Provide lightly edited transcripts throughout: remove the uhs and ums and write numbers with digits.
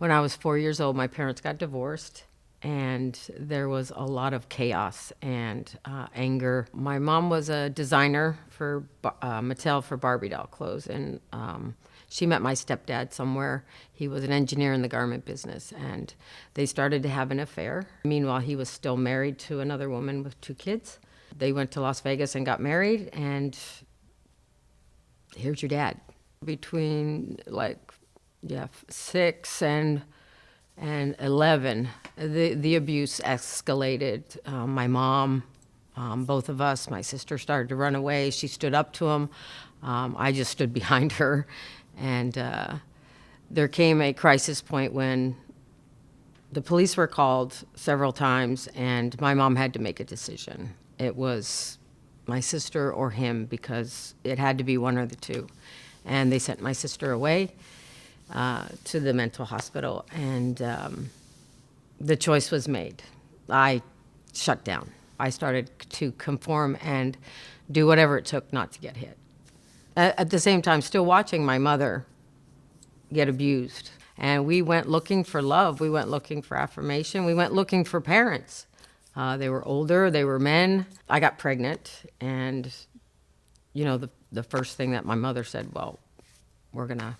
When I was 4 years old, my parents got divorced, and there was a lot of chaos and anger. My mom was a designer for Mattel for Barbie doll clothes, and she met my stepdad somewhere. He was an engineer in the garment business, and they started to have an affair. Meanwhile, he was still married to another woman with 2 kids. They went to Las Vegas and got married, and here's your dad. Between 6 and 11, the abuse escalated. My mom, both of us, my sister started to run away. She stood up to him. I just stood behind her. And there came a crisis point when the police were called several times, and my mom had to make a decision. It was my sister or him, because it had to be one or the two. And they sent my sister away to the mental hospital, and the choice was made. I shut down. I started to conform and do whatever it took not to get hit. At the same time, still watching my mother get abused. And we went looking for love. We went looking for affirmation. We went looking for parents. They were older. They were men. I got pregnant, and the first thing that my mother said, well, we're going to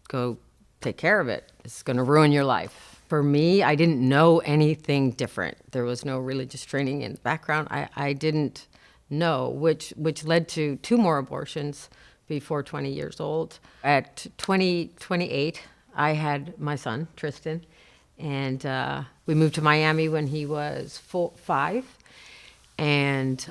go take care of it. It's going to ruin your life. For me, I didn't know anything different. There was no religious training in the background. I didn't know, which led to 2 more abortions before 20 years old. At 28, I had my son, Tristan, and we moved to Miami when he was 5, and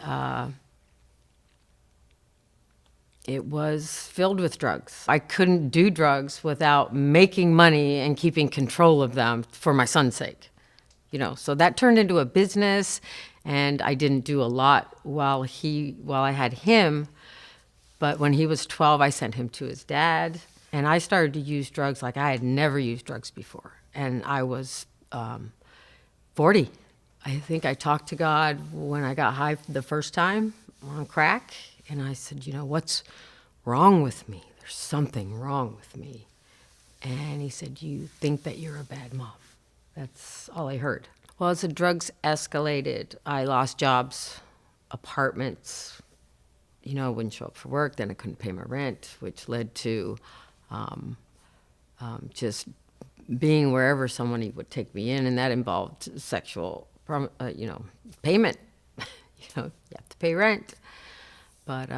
it was filled with drugs. I couldn't do drugs without making money and keeping control of them for my son's sake. So that turned into a business, and I didn't do a lot while I had him. But when he was 12, I sent him to his dad, and I started to use drugs like I had never used drugs before. And I was 40. I think I talked to God when I got high the first time on crack. And I said, what's wrong with me? There's something wrong with me. And he said, you think that you're a bad mom. That's all I heard. Well, as the drugs escalated, I lost jobs, apartments. I wouldn't show up for work. Then I couldn't pay my rent, which led to just being wherever somebody would take me in. And that involved sexual, payment. You have to pay rent. But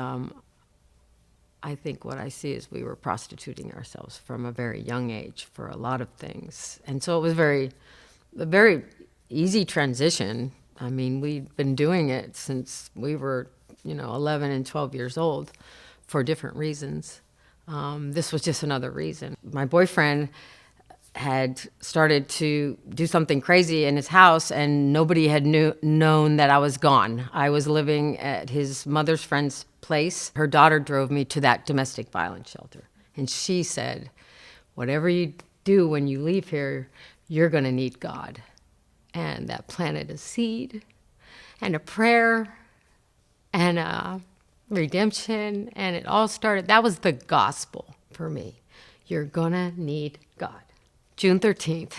I think what I see is we were prostituting ourselves from a very young age for a lot of things. And so it was a very easy transition. I mean, we'd been doing it since we were, 11 and 12 years old for different reasons. This was just another reason. My boyfriend had started to do something crazy in his house, and nobody had known that I was gone. I was living at his mother's friend's place. Her daughter drove me to that domestic violence shelter. And she said, whatever you do when you leave here, you're going to need God. And that planted a seed and a prayer and a redemption. And it all started, that was the gospel for me. You're going to need God. June 13th,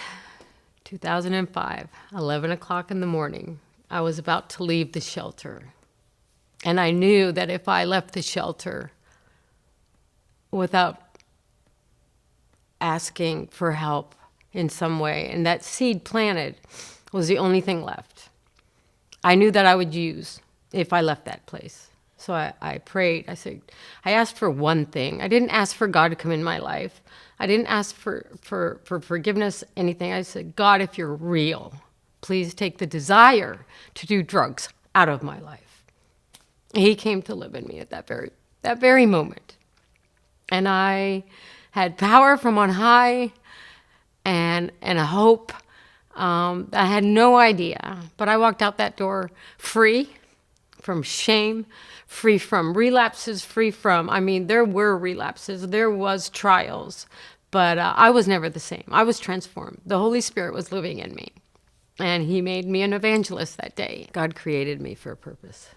2005, 11 o'clock in the morning, I was about to leave the shelter. And I knew that if I left the shelter without asking for help in some way, and that seed planted was the only thing left, I knew that I would use if I left that place. So I prayed. I asked for one thing. I didn't ask for God to come in my life. I didn't ask for forgiveness, anything. I said, God, if you're real, please take the desire to do drugs out of my life. He came to live in me at that very moment. And I had power from on high and a hope. I had no idea, but I walked out that door free from shame, free from relapses, there were relapses, there was trials, but I was never the same. I was transformed. The Holy Spirit was living in me, and he made me an evangelist that day. God created me for a purpose.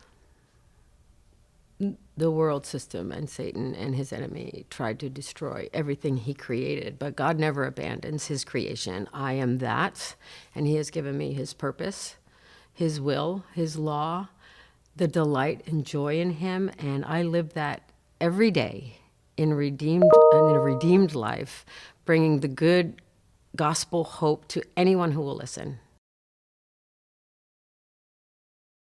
The world system and Satan and his enemy tried to destroy everything he created, but God never abandons his creation. I am that, and he has given me his purpose, his will, his law, the delight and joy in him, and I live that every day in a redeemed life, bringing the good gospel hope to anyone who will listen.